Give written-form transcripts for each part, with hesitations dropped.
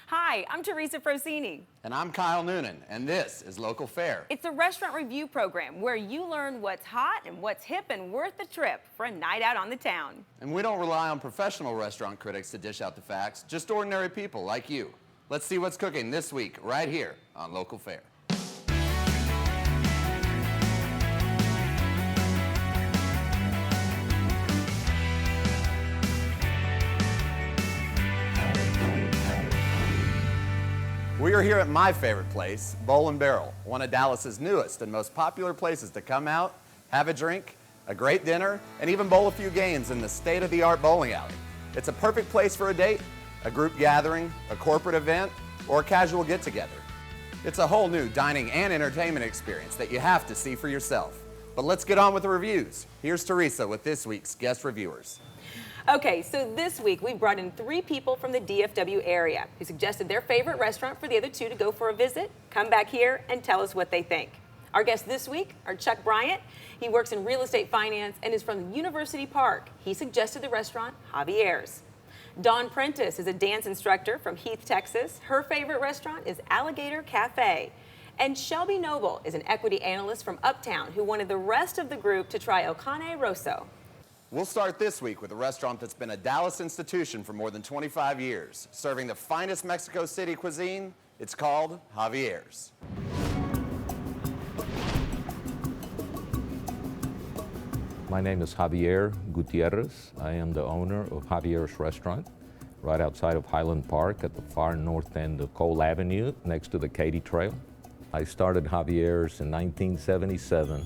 Hi, I'm Teresa Frosini. And I'm Kyle Noonan, and this is Local Fare. It's a restaurant review program where you learn what's hot and what's hip and worth the trip for a night out on the town. And we don't rely on professional restaurant critics to dish out the facts, just ordinary people like you. Let's see what's cooking this week right here on Local Fare. We are here at my favorite place, Bowl and Barrel, one of Dallas's newest and most popular places to come out, have a drink, a great dinner, and even bowl a few games in the state-of-the-art bowling alley. It's a perfect place for a date, a group gathering, a corporate event, or a casual get-together. It's a whole new dining and entertainment experience that you have to see for yourself. But let's get on with the reviews. Here's Teresa with this week's guest reviewers. Okay, so this week we brought in 3 people from the DFW area who suggested their favorite restaurant for the other 2 to go for a visit, come back here, and tell us what they think. Our guests this week are Chuck Bryant. He works in real estate finance and is from University Park. He suggested the restaurant JAVIER'S. Dawn Prentice is a dance instructor from Heath, Texas. Her favorite restaurant is Alligator Cafe. And Shelby Noble is an equity analyst from Uptown who wanted the rest of the group to try Rosso. We'll start this week with a restaurant that's been a Dallas institution for more than 25 years, serving the finest Mexico City cuisine. It's called JAVIER'S. My name is Javier Gutierrez. I am the owner of JAVIER'S restaurant right outside of Highland Park at the far north end of Cole Avenue next to the Katy Trail. I started JAVIER'S in 1977.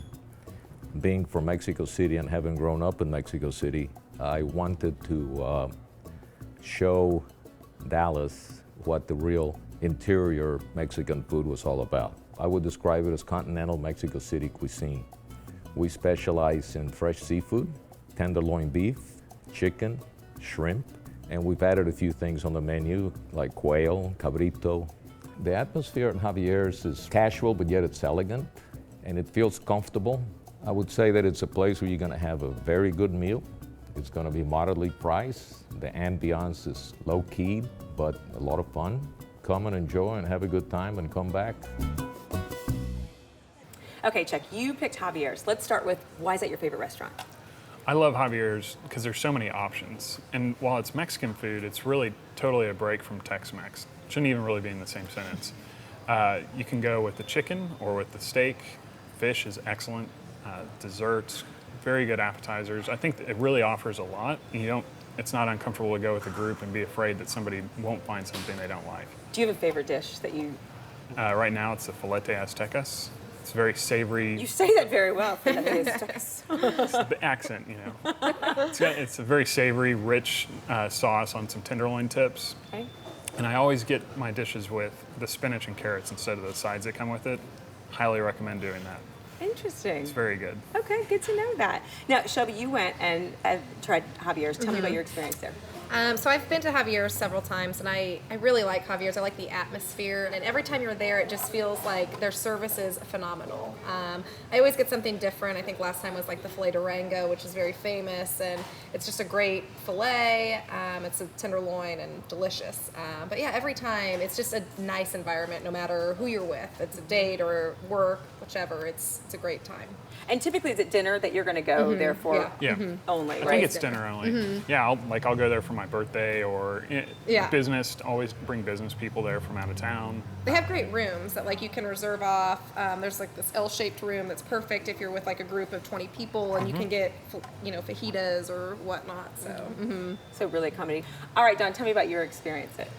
Being from Mexico City and having grown up in Mexico City, I wanted to show Dallas what the real interior Mexican food was all about. I would describe it as continental Mexico City cuisine. We specialize in fresh seafood, tenderloin beef, chicken, shrimp, and we've added a few things on the menu like quail, cabrito. The atmosphere at JAVIER'S is casual, but yet it's elegant, and it feels comfortable. I would say that it's a place where you're going to have a very good meal. It's going to be moderately priced. The ambiance is low-key, but a lot of fun. Come and enjoy and have a good time and come back. Okay, Chuck, you picked JAVIER'S. Let's start with, why is that your favorite restaurant? I love JAVIER'S because there's so many options. And while it's Mexican food, it's really totally a break from Tex-Mex. Shouldn't even really be in the same sentence. You can go with the chicken or with the steak. Fish is excellent. Desserts, very good appetizers. I think that it really offers a lot. It's not uncomfortable to go with a group and be afraid that somebody won't find something they don't like. Do you have a favorite dish that you... Right now it's the filete aztecas. It's very savory. You say that very well. Filete aztecas. It's the accent, It's a very savory, rich sauce on some tenderloin tips. Okay. And I always get my dishes with the spinach and carrots instead of the sides that come with it. Highly recommend doing that. Interesting. It's very good. Okay, good to know that. Now, Shelby, you went and tried JAVIER'S. Tell me about your experience there. So I've been to JAVIER'S several times, and I really like JAVIER'S. I like the atmosphere, and every time you're there, it just feels like their service is phenomenal. I always get something different. I think last time was like the filet Durango, which is very famous, and it's just a great filet. It's a tenderloin and delicious. But yeah, every time, it's just a nice environment, no matter who you're with. It's a date or work, whichever. It's a great time. And typically, is it dinner that you're going to go there for only, right? I think it's dinner only. Yeah, I'll go there for my birthday or business. Always bring business people there from out of town. They have great rooms that you can reserve off. There's this L-shaped room that's perfect if you're with a group of 20 people, and you can get fajitas or whatnot. So so really accommodating. All right, Dawn, tell me about your experience at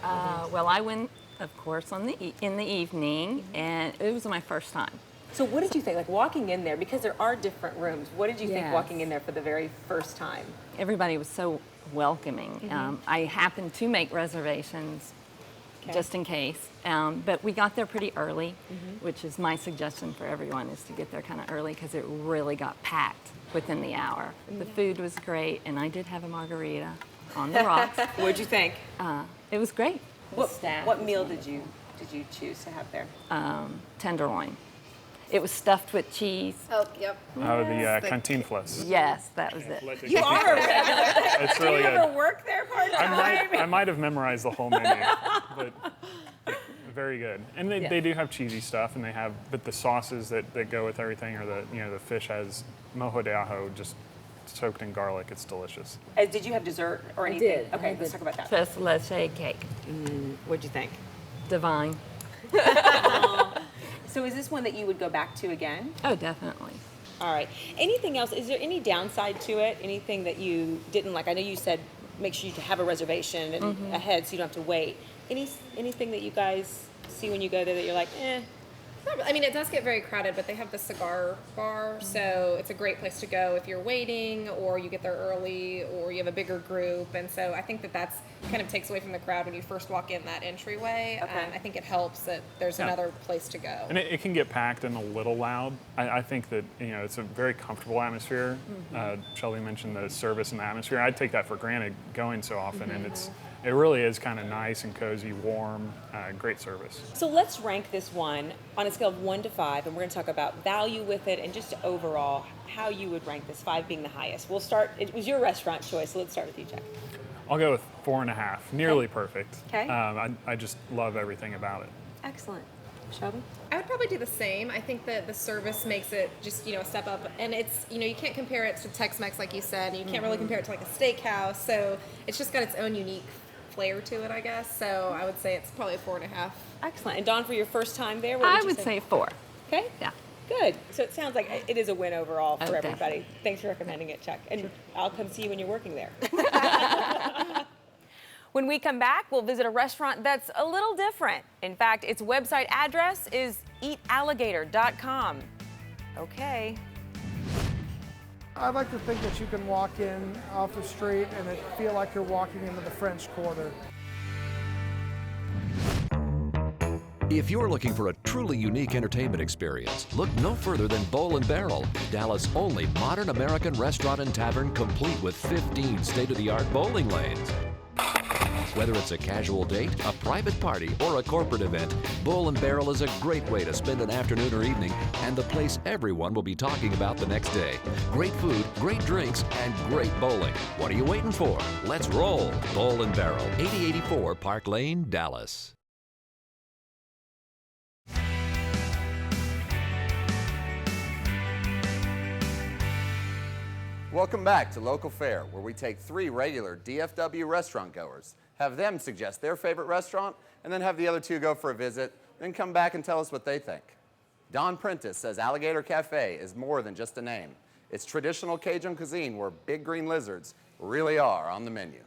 well, I went, of course, in the evening, and it was my first time. So what did you think, walking in there, because there are different rooms, what did you think walking in there for the very first time? Everybody was so welcoming. I happened to make reservations just in case, but we got there pretty early, which is my suggestion for everyone, is to get there kind of early because it really got packed within the hour. The food was great, and I did have a margarita on the rocks. What'd you think? It was great. What meal did you choose to have there? Tenderloin. It was stuffed with cheese. Oh, yep. Oh, the Cantina flesh. Yes, that was it. You are a regular. It's really Do you good. ever work there part-time? I might have memorized the whole menu, but Very good. And they, Yes. they do have cheesy stuff, and they have, but the sauces that go with everything, or the fish has mojo de ajo just soaked in garlic. It's delicious. Did you have dessert or anything? did. I Okay, had let's the talk about that. Tres leche cake. What'd you think? Divine. So is this one that you would go back to again? Oh, definitely. All right. Anything else? Is there any downside to it? Anything that you didn't like? I know you said make sure you have a reservation and ahead so you don't have to wait. Anything that you guys see when you go there that you're like, eh? I mean, it does get very crowded, but they have the cigar bar, so it's a great place to go if you're waiting, or you get there early, or you have a bigger group. And so I think that's kind of takes away from the crowd when you first walk in that entryway. Okay. I think it helps that there's Yeah. another place to go. And it can get packed and a little loud. I think that it's a very comfortable atmosphere. Shelby mentioned the service and the atmosphere. I take that for granted going so often, and it really is kind of nice and cozy, warm, great service. So let's rank this one on a scale of 1 to 5, and we're going to talk about value with it and just overall how you would rank this, 5 being the highest. We'll start, it was your restaurant choice, so let's start with you, Jack. I'll go with 4.5, nearly perfect. Okay. I just love everything about it. Excellent. Shelby? I would probably do the same. I think that the service makes it just, a step up. And it's, you can't compare it to Tex-Mex like you said. And you can't really compare it to like a steakhouse. So it's just got its own unique flair to it, I guess. So I would say it's probably a 4.5. Excellent. And Dawn, for your first time there, what I you would say 4. Okay. Yeah. Good. So it sounds like it is a win overall for Oh, everybody. definitely. Thanks for recommending it, Chuck. And I'll come see you when you're working there. When we come back, we'll visit a restaurant that's a little different. In fact, its website address is eatalligator.com. Okay. I like to think that you can walk in off the street and it feel like you're walking into the French Quarter. If you're looking for a truly unique entertainment experience, look no further than Bowl & Barrel, Dallas' only modern American restaurant and tavern complete with 15 state-of-the-art bowling lanes. Whether it's a casual date, a private party, or a corporate event, Bowl & Barrel is a great way to spend an afternoon or evening and the place everyone will be talking about the next day. Great food, great drinks, and great bowling. What are you waiting for? Let's roll. Bowl & Barrel, 8084 Park Lane, Dallas. Welcome back to Local Fare, where we take 3 regular DFW restaurant goers, have them suggest their favorite restaurant, and then have the other 2 go for a visit, then come back and tell us what they think. Don Prentice says Alligator Cafe is more than just a name. It's traditional Cajun cuisine where big green lizards really are on the menu.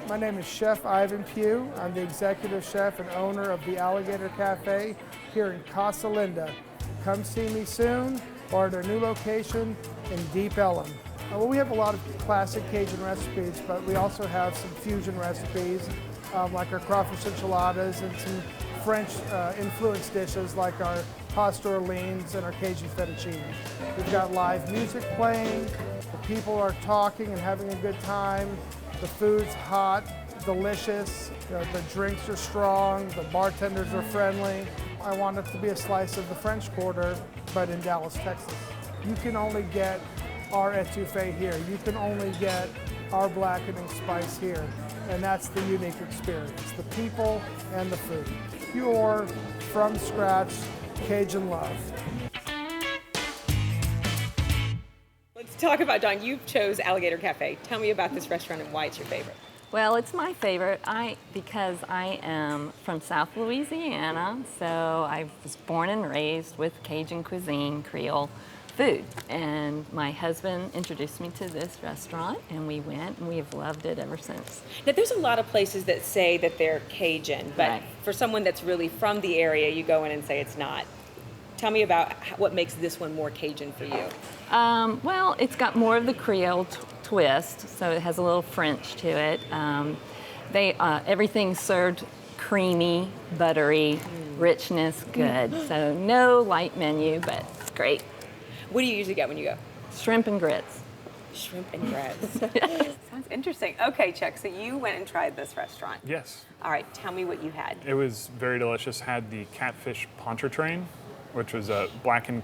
My name is Chef Ivan Pugh. I'm the executive chef and owner of the Alligator Cafe here in Casa Linda. Come see me soon or at our new location in Deep Ellum. Well, we have a lot of classic Cajun recipes, but we also have some fusion recipes like our crawfish enchiladas and some French influenced dishes like our pasta orleans and our Cajun fettuccine. We've got live music playing, the people are talking and having a good time, the food's hot, delicious, the drinks are strong, the bartenders are friendly. I want it to be a slice of the French Quarter, but in Dallas, Texas. You can only get our etouffee here. You can only get our blackening spice here. And that's the unique experience, the people and the food. Pure, from scratch, Cajun love. Let's talk about, Dawn, you chose Alligator Cafe. Tell me about this restaurant and why it's your favorite. Well, it's my favorite because I am from South Louisiana, so I was born and raised with Cajun cuisine, Creole food. And my husband introduced me to this restaurant, and we went, and we've loved it ever since. Now, there's a lot of places that say that they're Cajun, but Right. for someone that's really from the area, you go in and say it's not. Tell me about what makes this one more Cajun for you. Well, it's got more of the Creole twist, so it has a little French to it. Everything's served creamy, buttery, richness, good. So no light menu, but it's great. What do you usually get when you go? Shrimp and grits. Shrimp and grits. Sounds interesting. Okay, Chuck, so you went and tried this restaurant. Yes. All right, tell me what you had. It was very delicious. Had the catfish pontchartrain, which was a blackened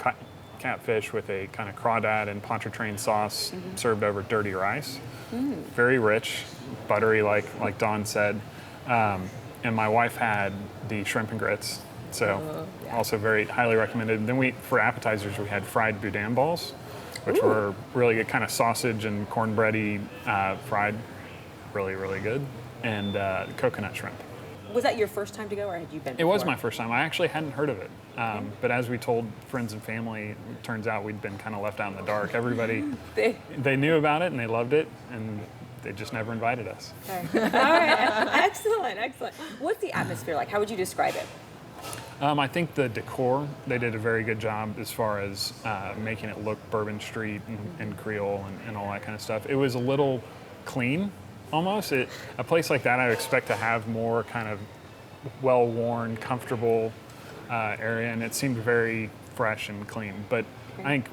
catfish with a kind of crawdad and pontchartrain sauce served over dirty rice. Very rich, buttery, like Dawn said. And my wife had the shrimp and grits, so also very highly recommended. Then for appetizers, we had fried boudin balls, which were really good, kind of sausage and cornbready fried, really, really good, and coconut shrimp. Was that your first time to go, or had you been before? It was my first time. I actually hadn't heard of it. But as we told friends and family, it turns out we'd been kind of left out in the dark. Everybody, they knew about it and they loved it, and they just never invited us. Okay. All right. Excellent, excellent. What's the atmosphere like? How would you describe it? I think the decor, they did a very good job as far as making it look Bourbon Street and Creole and all that kind of stuff. It was a little clean, almost. A place like that, I would expect to have more kind of well-worn, comfortable area, and it seemed very fresh and clean. But I think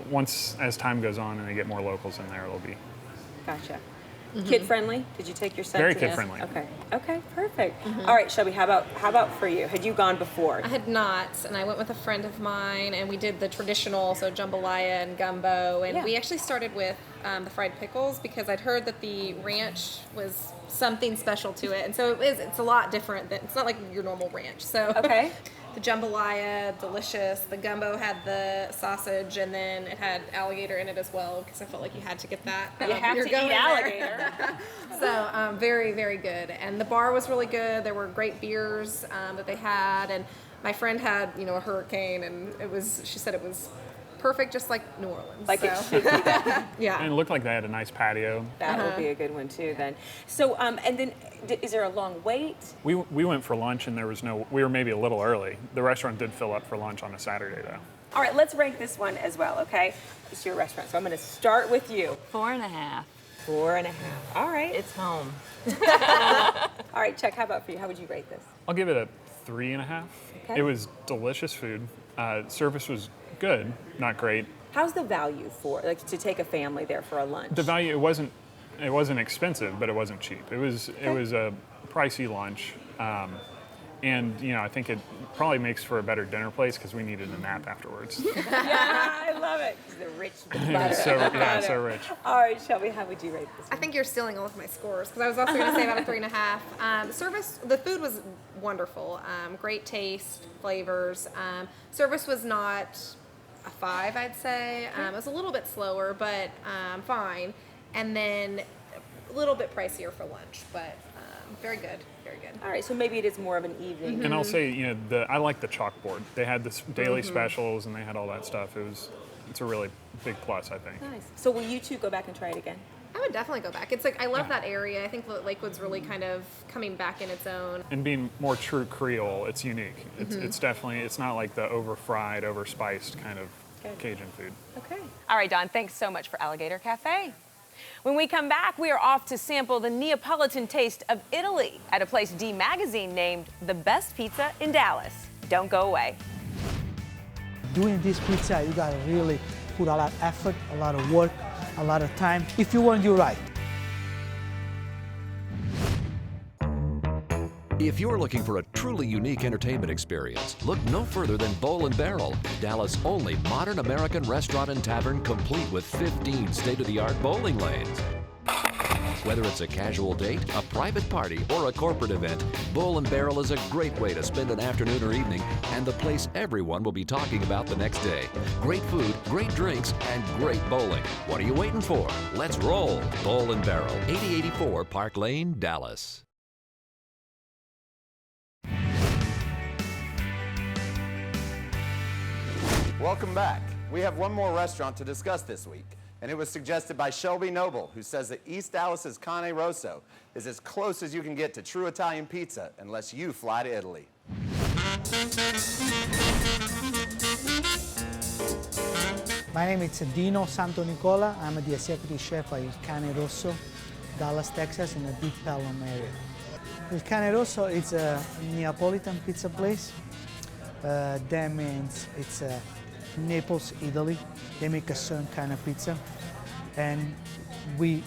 as time goes on and they get more locals in there, it'll be. Gotcha. Kid friendly? Did you take your son? Very to kid this? friendly. Okay. Okay. Perfect. All right, Shelby. How about for you? Had you gone before? I had not, and I went with a friend of mine, and we did the traditional, so jambalaya and gumbo, and we actually started with the fried pickles because I'd heard that the ranch was something special to it, and so it's a lot different. It's not like your normal ranch. So the jambalaya, delicious. The gumbo had the sausage, and then it had alligator in it as well because I felt like you had to get that. You have to eat alligator. So very, very good. And the bar was really good. There were great beers that they had, and my friend had a hurricane, and she said it was perfect, just like New Orleans. Like it should be. Yeah. And it looked like they had a nice patio. That would be a good one too. Then. So and then is there a long wait? We went for lunch and we were maybe a little early. The restaurant did fill up for lunch on a Saturday though. All right, let's rank this one as well. Okay, it's your restaurant, so I'm going to start with you. 4.5. 4.5. All right. It's home. All right, Chuck. How about for you? How would you rate this? I'll give it a 3.5. Okay. It was delicious food. Service was good, not great. How's the value for to take a family there for a lunch? The value, it wasn't expensive, but it wasn't cheap. It was a pricey lunch, and I think it probably makes for a better dinner place because we needed a nap afterwards. Yeah, I love it. The rich butter. So rich. All right, Shelby, how would you rate this one? I think you're stealing all of my scores because I was also going to say about a 3.5. The food was wonderful. Great taste, flavors. Service was not a 5, I'd say. It was a little bit slower, but fine. And then a little bit pricier for lunch, but very good, very good. All right, so maybe it is more of an evening. And I'll say, I like the chalkboard. They had this daily specials and they had all that stuff. It's a really big plus, I think. Nice. So will you two go back and try it again? I would definitely go back. It's like I love that area. I think Lakewood's really kind of coming back in its own. And being more true Creole, it's unique. It's not like the over-fried, over-spiced kind of Cajun food. Okay. All right, Dawn, thanks so much for Alligator Cafe. When we come back, we are off to sample the Neapolitan taste of Italy at a place D Magazine named the best pizza in Dallas. Don't go away. Doing this pizza, you gotta really put a lot of effort, a lot of work, a lot of time, if you want to do right. If you're looking for a truly unique entertainment experience, look no further than Bowl and Barrel, Dallas' only modern American restaurant and tavern complete with 15 state-of-the-art bowling lanes. Whether it's a casual date, a private party, or a corporate event, Bowl and Barrel is a great way to spend an afternoon or evening and the place everyone will be talking about the next day. Great food, great drinks, and great bowling. What are you waiting for? Let's roll. Bowl and Barrel, 8084 Park Lane, Dallas. Welcome back. We have one more restaurant to discuss this week, and it was suggested by Shelby Noble, who says that East Dallas's Canine Rosso is as close as you can get to true Italian pizza unless you fly to Italy. My name is Dino Santonicola. I'm the executive chef at Canine Rosso, Dallas, Texas, in the Deep Pelham area. Il Canine Rosso is a Neapolitan pizza place. That means it's Naples, Italy. They make a certain kind of pizza, and we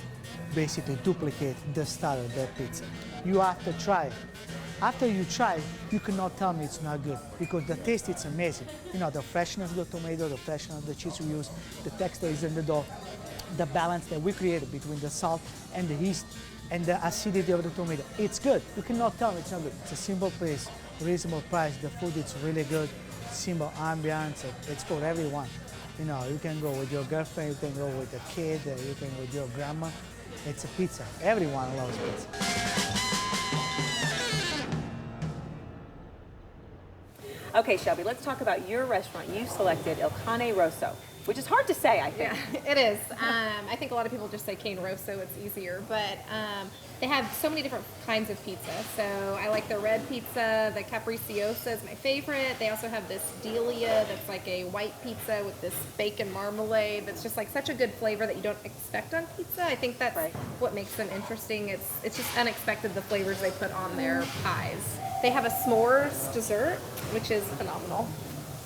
basically duplicate the style of that pizza. You have to try After you try, you cannot tell me it's not good because the taste is amazing. You know, the freshness of the tomato, the freshness of the cheese we use, the texture is in the dough, the balance that we created between the salt and the yeast and the acidity of the tomato. It's good. You cannot tell me it's not good. It's a simple place, reasonable price. The food is really good, simple ambiance. It's for everyone. You know, you can go with your girlfriend, you can go with a kid, you can go with your grandma. It's a pizza. Everyone loves pizza. Okay, Shelby, let's talk about your restaurant. You selected Il Cane Rosso, which is hard to say, I think. Yeah, it is. I think a lot of people just say Cane Rosso, it's easier, but they have so many different kinds of pizza. So I like the red pizza, the capricciosa is my favorite. They also have this Delia that's like a white pizza with this bacon marmalade that's just like such a good flavor that you don't expect on pizza. I think that's what makes them interesting. It's just unexpected, the flavors they put on their pies. They have a s'mores dessert, which is phenomenal.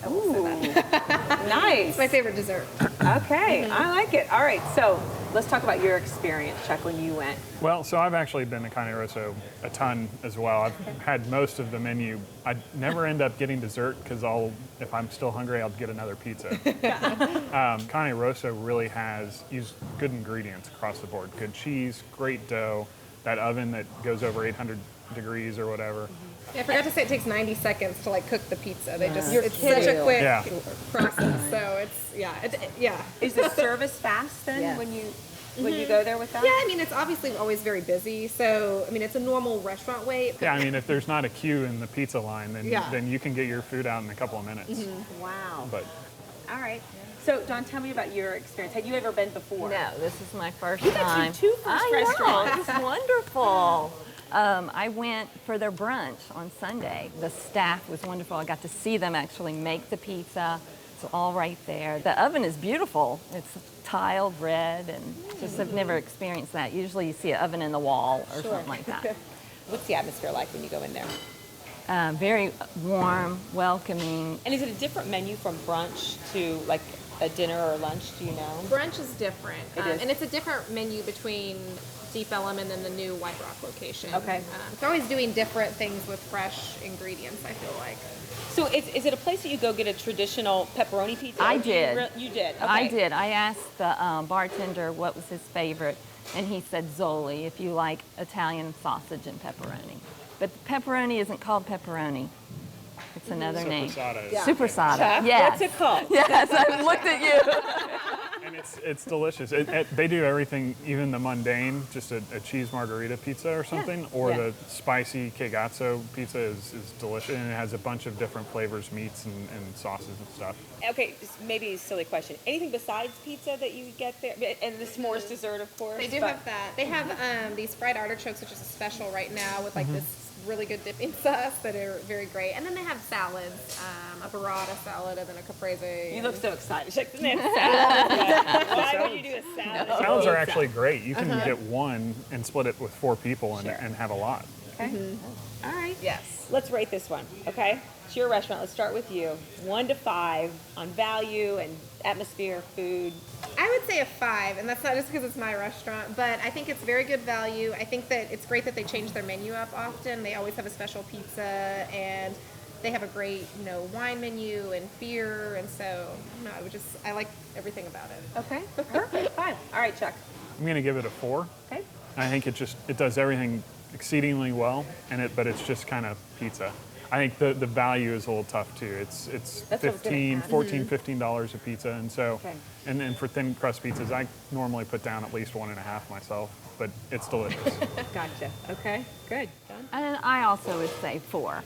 Ooh, nice. It's my favorite dessert. Okay, I like it. All right, so let's talk about your experience, Chuck, when you went. Well, so I've actually been to Cane Rosso a ton as well. I've had most of the menu. I never end up getting dessert because if I'm still hungry, I'll get another pizza. Cane Rosso really has used good ingredients across the board. Good cheese, great dough, that oven that goes over 800 degrees or whatever. Yeah, I forgot to say it takes 90 seconds to like cook the pizza. They just You're it's kidding. such a quick Yeah. process. So it's yeah. Is the service fast then when you go there with that? Yeah, I mean it's obviously always very busy. So I mean it's a normal restaurant wait. Yeah, I mean, if there's not a queue in the pizza line, then Yeah. then you can get your food out in a couple of minutes. Wow. But All right. So, Dawn, tell me about your experience. Had you ever been before? No, this is my first You got time. two first restaurants. It's wonderful. I went for their brunch on Sunday. The staff was wonderful. I got to see them actually make the pizza. It's all right there. The oven is beautiful. It's tiled red, and just I've never experienced that. Usually you see an oven in the wall or something like that. What's the atmosphere like when you go in there? Very warm, welcoming. And is it a different menu from brunch to like a dinner or lunch? Do you know? Brunch is different. It is. And it's a different menu between Deep Ellum and then the new White Rock location. Okay. They're always doing different things with fresh ingredients, I feel like. So is it a place that you go get a traditional pepperoni pizza? I Or do did. You did? Okay. I did. I asked the bartender what was his favorite, and he said Zoli, if you like Italian sausage and pepperoni. But the pepperoni isn't called pepperoni. It's another name. Supersada. Yeah. Supersada. Chuck, Yes. what's it called? Yes, I looked at you. And it's delicious. They do everything, even the mundane, just a cheese margarita pizza or something, or Yeah. the spicy Kegazzo pizza is delicious, and it has a bunch of different flavors, meats and sauces and stuff. Okay, maybe a silly question. Anything besides pizza that you get there? And the s'mores dessert, of course. They do have that. They have these fried artichokes, which is a special right now with like this really good dipping sauce that are very great. And then they have salads, a burrata salad and then a caprese. You look so excited. Check the name. Salad. Why would you do a salad? Salads are actually great. You can get one and split it with 4 people and have a lot. Okay. All right. Yes. Let's rate this one, okay? It's your restaurant. Let's start with you. 1 to 5 on value and atmosphere, food. I would say a 5, and that's not just because it's my restaurant, but I think it's very good value. I think that it's great that they change their menu up often. They always have a special pizza, and they have a great, wine menu and beer, and so I like everything about it. Okay. Perfect. 5. All right, Chuck. I'm going to give it a 4. Okay. I think it does everything exceedingly well, but it's just kind of pizza. I think the value is a little tough too. It's That's what I was gonna $14, $15 a pizza, and so Okay. and then for thin crust pizzas, I normally put down at least 1.5 myself, but it's delicious. Gotcha. Okay. Good. Done. And I also would say 4.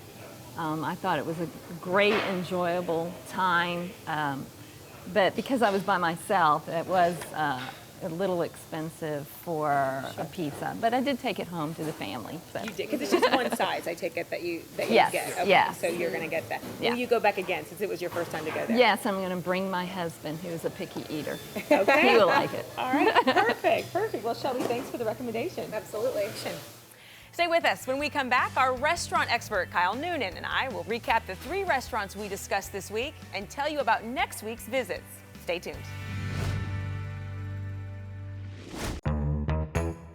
I thought it was a great, enjoyable time, but because I was by myself, it was a little expensive for a pizza. But I did take it home to the family. So. You did, because it's just one size. I take it that you Yes, get. Okay. yes. So you're going to get that. Yeah. Will you go back again since it was your first time to go there? Yes, I'm going to bring my husband, who's a picky eater. Okay. He will like it. All right. Perfect. Perfect. Well, Shelby, thanks for the recommendation. Absolutely. Stay with us. When we come back, our restaurant expert, Kyle Noonan, and I will recap the 3 restaurants we discussed this week and tell you about next week's visits. Stay tuned.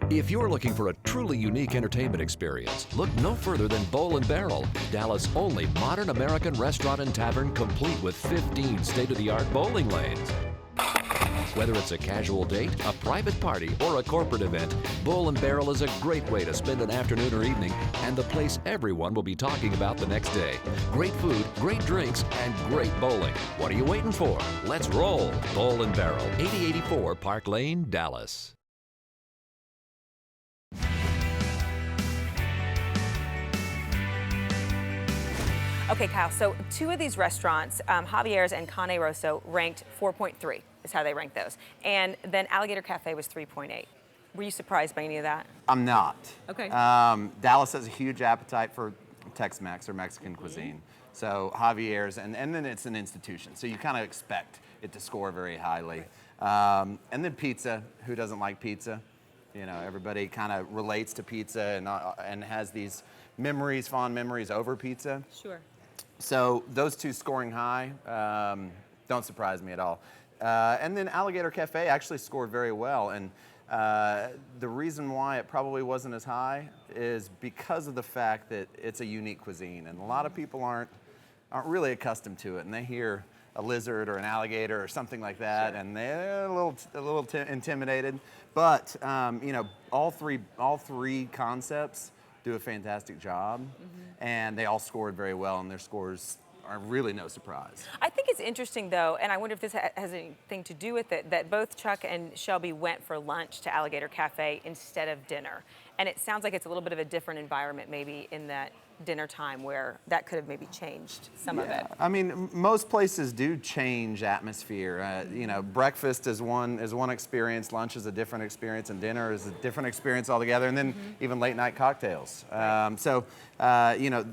If you're looking for a truly unique entertainment experience, look no further than Bowl & Barrel, Dallas' only modern American restaurant and tavern complete with 15 state-of-the-art bowling lanes. Whether it's a casual date, a private party, or a corporate event, Bowl & Barrel is a great way to spend an afternoon or evening and the place everyone will be talking about the next day. Great food, great drinks, and great bowling. What are you waiting for? Let's roll. Bowl & Barrel, 8084 Park Lane, Dallas. Okay, Kyle, so two of these restaurants, JAVIER'S and Canine Rosso, ranked 4.3 is how they ranked those. And then Alligator Cafe was 3.8. Were you surprised by any of that? I'm not. Okay. Dallas has a huge appetite for Tex-Mex or Mexican cuisine. So JAVIER'S, and then it's an institution. So you kind of expect it to score very highly. And then pizza, who doesn't like pizza? You know, everybody kind of relates to pizza and has these memories, fond memories over pizza. Sure. So those two scoring high don't surprise me at all. And then Alligator Cafe actually scored very well. And the reason why it probably wasn't as high is because of the fact that it's a unique cuisine. And a lot of people aren't really accustomed to it. And they hear a lizard or an alligator or something like that, and they're a little intimidated. But you know, all three concepts do a fantastic job, and they all scored very well, and their scores are really no surprise. I think it's interesting, though, and I wonder if this has anything to do with it, that both Chuck and Shelby went for lunch to Alligator Cafe instead of dinner. And it sounds like it's a little bit of a different environment maybe in that dinner time where that could have maybe changed some of it. I mean, most places do change atmosphere. You know, breakfast is one experience, lunch is a different experience, and dinner is a different experience altogether, and then even late night cocktails. So, you know,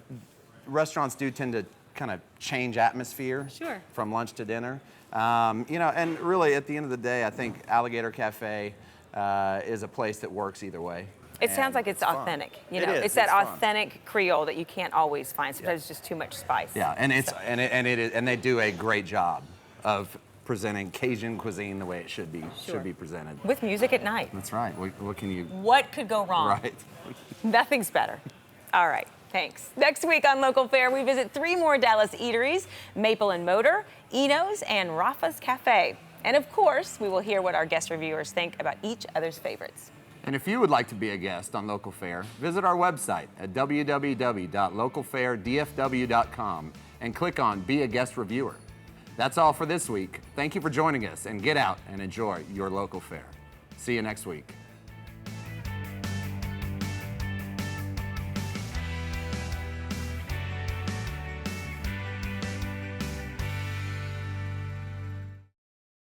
restaurants do tend to kind of change atmosphere from lunch to dinner. You know, and really at the end of the day, I think Alligator Cafe is a place that works either way. It sounds like it's authentic. You know, it's that authentic Creole that you can't always find. Sometimes it's just too much spice. Yeah, and and they do a great job of presenting Cajun cuisine the way it should be presented. With music at night. That's right. What can you? What could go wrong? Right. Nothing's better. All right. Thanks. Next week on Local Fare, we visit 3 more Dallas eateries: Maple and Motor, Eno's, and Rafa's Cafe. And of course, we will hear what our guest reviewers think about each other's favorites. And if you would like to be a guest on Local Fare, visit our website at www.localfaredfw.com and click on Be a Guest Reviewer. That's all for this week. Thank you for joining us, and get out and enjoy your local fare. See you next week.